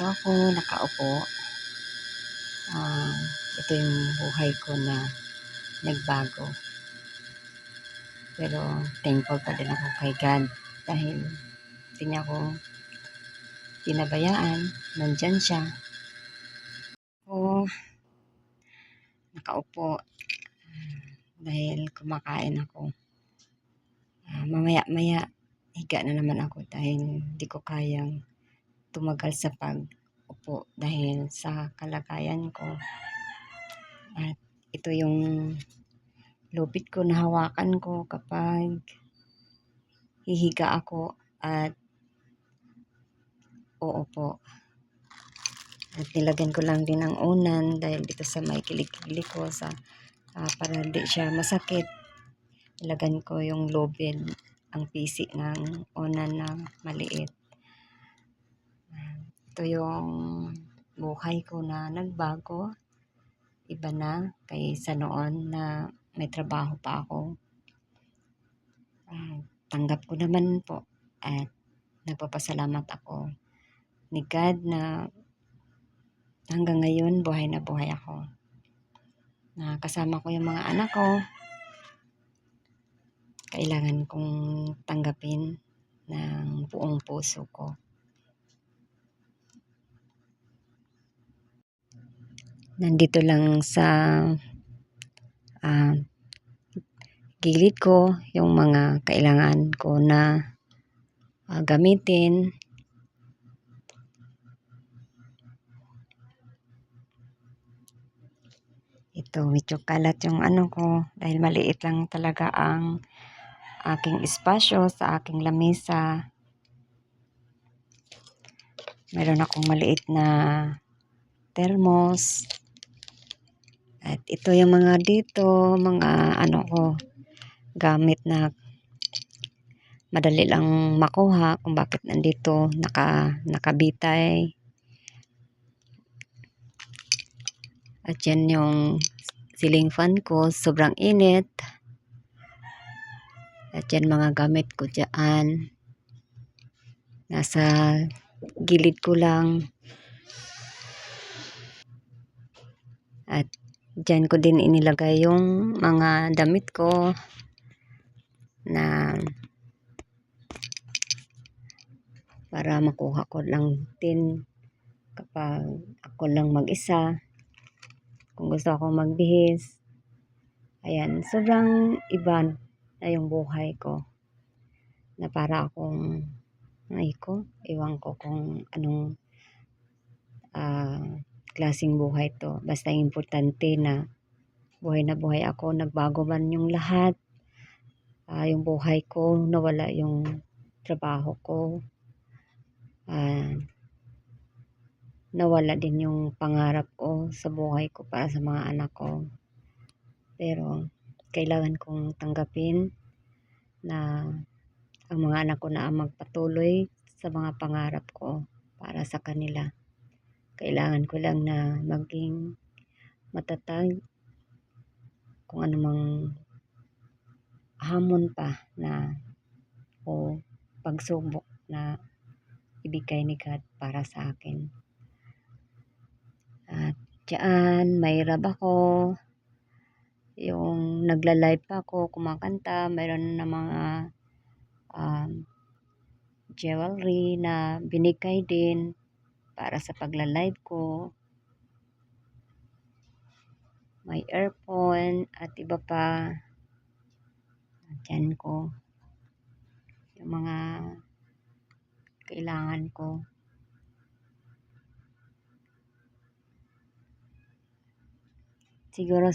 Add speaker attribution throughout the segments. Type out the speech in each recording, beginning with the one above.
Speaker 1: Dito ako nakaupo. Ah, Ito yung buhay ko na nagbago. Pero thankful pa din ako kay God dahil hindi niya ako pinabayaan. Nandyan siya. Ako nakaupo dahil kumakain ako. Mamaya-maya higa na naman ako dahil hindi ko kayang tumagal sa pag-upo dahil sa kalagayan ko. At ito yung lupit ko na hawakan ko kapag hihiga ako at uupo. At nilagyan ko lang din ng unan dahil dito sa may kilikili ko para hindi siya masakit. Nilagyan ko yung lubid, ang pisi ng unan na maliit. Ito yung buhay ko na nagbago. Iba na kaysa noon na may trabaho pa ako. Tanggap ko naman po at nagpapasalamat ako ni God na hanggang ngayon buhay na buhay ako. Kasama ko yung mga anak ko. Kailangan kong tanggapin ng buong puso ko. Nandito lang sa gilid ko yung mga kailangan ko na gamitin. Ito, medyo kalat yung ano ko dahil maliit lang talaga ang aking espasyo sa aking lamesa. Meron akong maliit na thermos. At ito yung mga dito, mga ano ko, gamit na madali lang makuha kung bakit nandito nakabitay. At yan yung ceiling fan ko, sobrang init. At yan mga gamit ko dyan. Nasa gilid ko lang. At dyan ko din inilagay yung mga damit ko na para makuha ko lang din kapag ako lang mag-isa. Kung gusto ako magbihis. Ayan, sobrang iba na yung buhay ko. Na para akong, iwan ko kung anong klaseng buhay to. Basta importante na buhay ako. Nagbago man yung lahat. Yung buhay ko, nawala yung trabaho ko. Nawala din yung pangarap ko sa buhay ko para sa mga anak ko. Pero kailangan kong tanggapin na ang mga anak ko na ang magpatuloy sa mga pangarap ko para sa kanila. Kailangan ko lang na maging matatag kung anumang hamon pa na o pagsubok na ibigay ni God para sa akin. At dyan, may rab ako. Yung nagla-live pa ako, kumakanta. Mayroon na mga jewelry na binigay din para sa pagla-live ko. May earphone at iba pa. Dyan ko. Yung mga kailangan ko. Siguro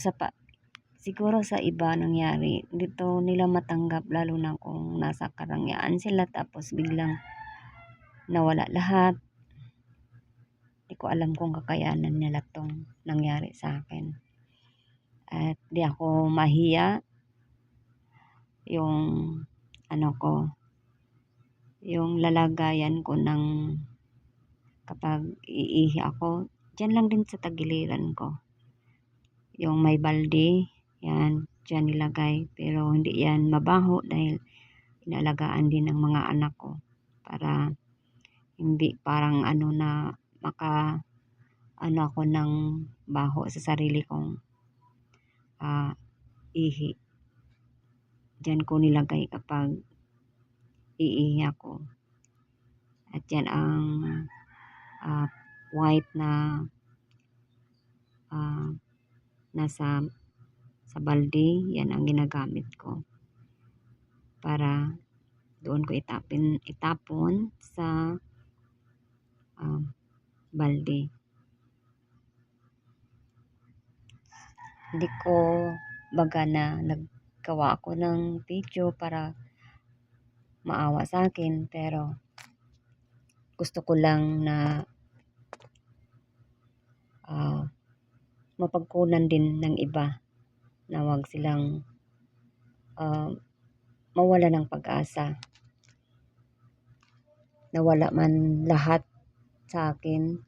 Speaker 1: sa iba nangyari, dito nila matanggap lalo na kung nasa karangyaan sila tapos biglang nawala lahat. Di ko alam kung kakayanan nila tong nangyari sa akin. At di ako mahiya yung yung lalagayan ko ng kapag iihi ako, dyan lang din sa tagiliran ko. Yung may balde, yan, dyan nilagay. Pero hindi yan mabaho dahil inalagaan din ng mga anak ko. Para hindi parang na maka ano ako ng baho sa sarili kong ihi. Diyan ko nilagay kapag iihi ako. At yan ang white na nasa sa balde. Yan ang ginagamit ko para doon ko itapon sa balde. Hindi ko baga na naggawa ako ng video para maawa sa akin, pero gusto ko lang na mapagkunan din ng iba na wag silang mawala ng pag-asa. Nawala man lahat sa akin,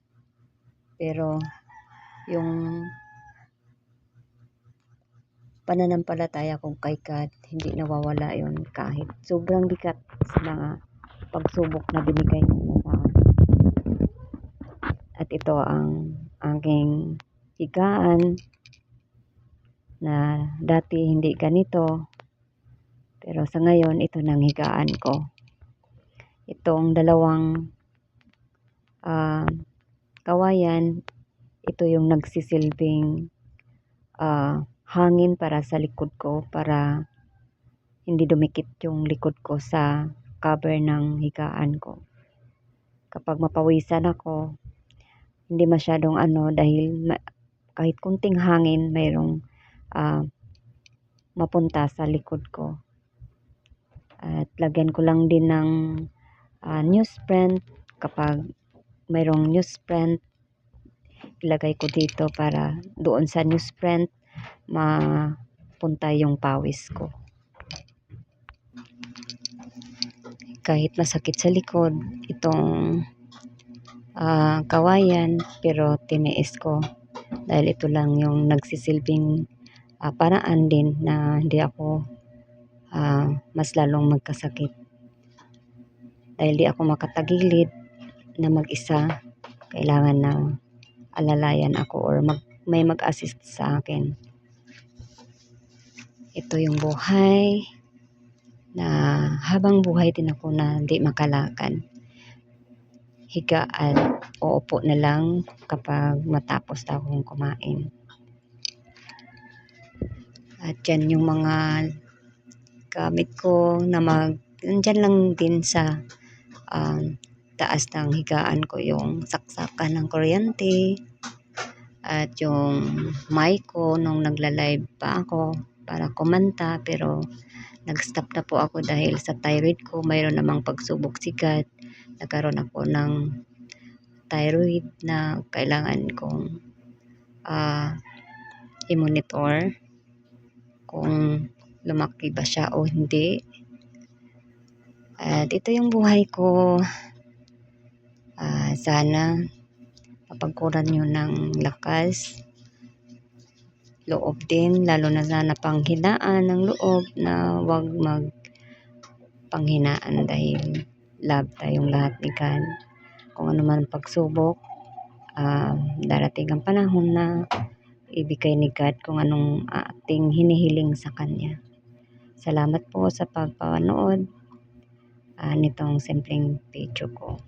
Speaker 1: pero yung pananampalataya ko kay God, hindi nawawala yon kahit sobrang bigat sa mga pagsubok na binigay niya sa akin. At ito ang aking higaan na dati hindi ganito, pero sa ngayon ito nang higaan ko. Itong dalawang kawayan, ito yung nagsisilbing hangin para sa likod ko, para hindi dumikit yung likod ko sa cover ng higaan ko. Kapag mapawisan ako, hindi masyadong dahil kahit kunting hangin mayroong mapunta sa likod ko. At lagyan ko lang din ng newsprint. Kapag mayroong newsprint, ilagay ko dito para doon sa newsprint mapunta yung pawis ko. Kahit masakit sa likod itong kawayan, pero tiniis ko dahil ito lang yung nagsisilbing paraan din na hindi ako mas lalong magkasakit. Dahil di ako makatagilid na mag-isa, kailangan na alalayan ako or may mag-assist sa akin. Ito yung buhay na habang buhay din ako na di makalakad. Higaan o upo na lang kapag matapos na akong kumain. At yan yung mga gamit ko na nandyan lang din sa taas ng higaan ko, yung saksakan ng kuryente at yung mic ko nung nagla-live pa ako para kumanta, pero nag-stop na po ako dahil sa thyroid ko. Mayroon namang pagsubok si God. Nagkaroon ako ng thyroid na kailangan kong i-monitor kung lumaki ba siya o hindi. At ito yung buhay ko. Sana mapagkuran nyo ng lakas loob din, lalo na sana panghinaan ng loob, na wag panghinaan dahil love tayong lahat ni God. Kung ano man pagsubok, darating ang panahon na ibigay ni God kung anong ating hinihiling sa Kanya. Salamat po sa pagpapanood nitong simpleng video ko.